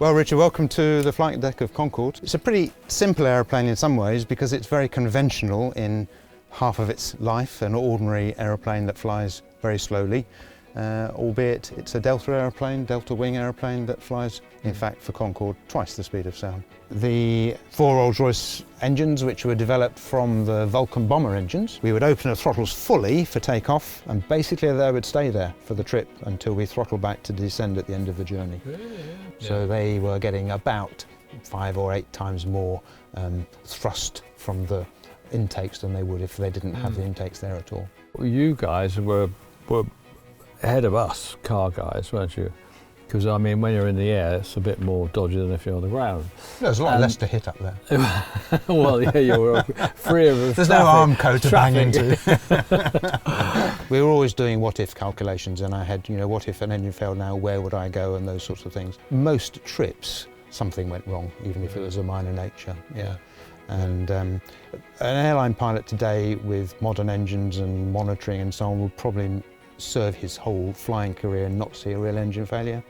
Well, Richard, welcome to the flight deck of Concorde. It's a pretty simple aeroplane in some ways because it's very conventional in half of its life, an ordinary aeroplane that flies very slowly, albeit it's a delta aeroplane, delta wing aeroplane that flies, in fact, for Concorde, twice the speed of sound. The 4 Rolls-Royce engines, which were developed from the Vulcan bomber engines, we would open the throttles fully for takeoff, and basically they would stay there for the trip until we throttle back to descend at the end of the journey. So they were getting about 5 or 8 times more thrust from the intakes than they would if they didn't have the intakes there at all. You guys were ahead of us, car guys, weren't you? Because I mean, when you're in the air, it's a bit more dodgy than if you're on the ground. There's a lot less to hit up there. Well, yeah, you're free of There's no arm coat to bang into. We were always doing what-if calculations in our head. You know, what if an engine failed now, where would I go, and those sorts of things. Most trips, something went wrong, even if it was a minor nature. Yeah. And an airline pilot today with modern engines and monitoring and so on would probably serve his whole flying career and not see a real engine failure.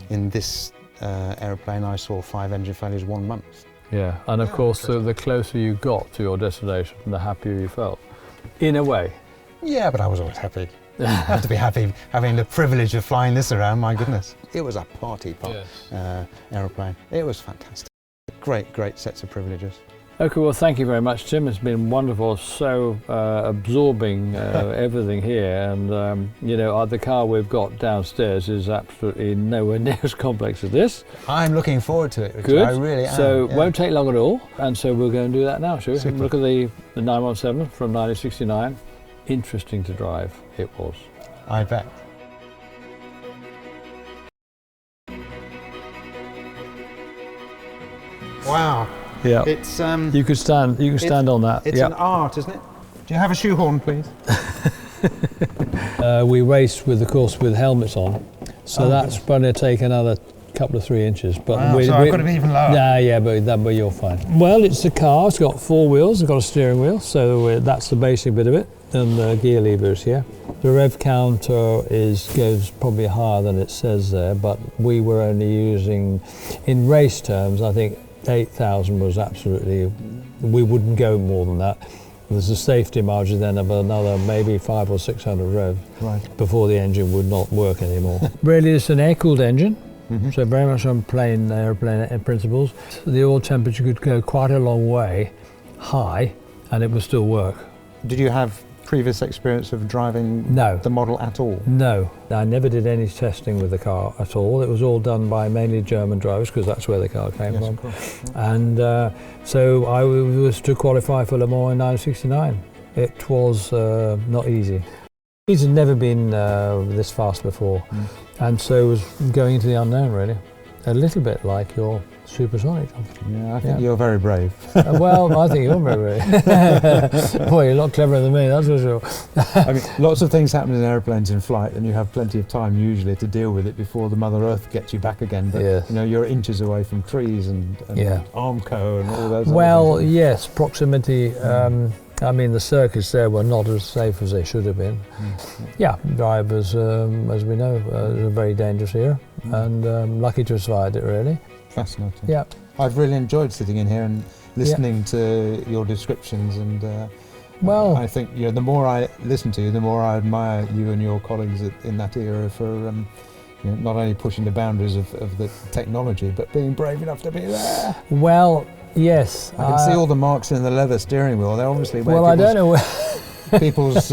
In this aeroplane I saw 5 engine failures 1 month. Yeah, and of course the closer you got to your destination, the happier you felt, in a way. Yeah, but I was always happy. I have to be happy having the privilege of flying this around, my goodness. It was a party aeroplane. It was fantastic. Great sets of privileges. Okay, well, thank you very much, Tim. It's been wonderful, so absorbing everything here, and you know, the car we've got downstairs is absolutely nowhere near as complex as this. I'm looking forward to it, Richard. Good. I really am. So it won't take long at all, and so we'll go and do that now, shall we? Super. Look at the 917 from 1969. Interesting to drive, it was. I bet. Wow. Yeah. It's you could stand on that. It's an art, isn't it? Do you have a shoehorn, please? We race with helmets on, so that's going to take another couple of 3 inches. But so I've got to be even lower. Yeah, but you're fine. Well, it's a car. It's got 4 wheels. It's got a steering wheel, so that's the basic bit of it. And the gear levers here. The rev counter goes probably higher than it says there, but we were only using, in race terms, I think 8,000 was absolutely, we wouldn't go more than that. There's a safety margin then of another maybe 500 or 600 rev before the engine would not work anymore. Really, it's an air-cooled engine, so very much on plain airplane principles. The oil temperature could go quite a long way high and it would still work. Did you have previous experience of driving the model at all? No, I never did any testing with the car at all. It was all done by mainly German drivers because that's where the car came from. Of course. And so I was to qualify for Le Mans in 1969. It was not easy. He's had never been this fast before, and so it was going into the unknown really. A little bit like your supersonic. Yeah, I think you're very brave. Well, I think you're very brave. Boy, you're a lot cleverer than me, that's for sure. I mean, lots of things happen in aeroplanes in flight, and you have plenty of time usually to deal with it before the Mother Earth gets you back again. But you know, you're inches away from trees and Armco and all those. Well, yes, proximity. I mean, the circuits there were not as safe as they should have been. Yeah, drivers, as we know, are very dangerous here, and lucky to have survived it, really. Fascinating. Yeah. I've really enjoyed sitting in here and listening to your descriptions, and well, I think the more I listen to you, the more I admire you and your colleagues in that era for not only pushing the boundaries of the technology, but being brave enough to be there. Well, yes. I can see all the marks in the leather steering wheel. They're obviously where I don't know where people's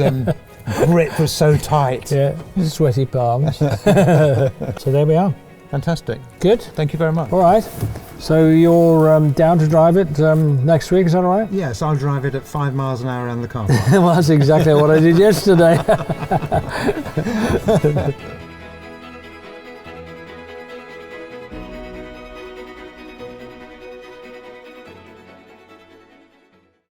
grip was so tight. Yeah, sweaty palms. So there we are. Fantastic. Good. Thank you very much. All right. So you're down to drive it next week, is that all right? Yes, I'll drive it at 5 miles an hour around the car park. Well, that's exactly what I did yesterday.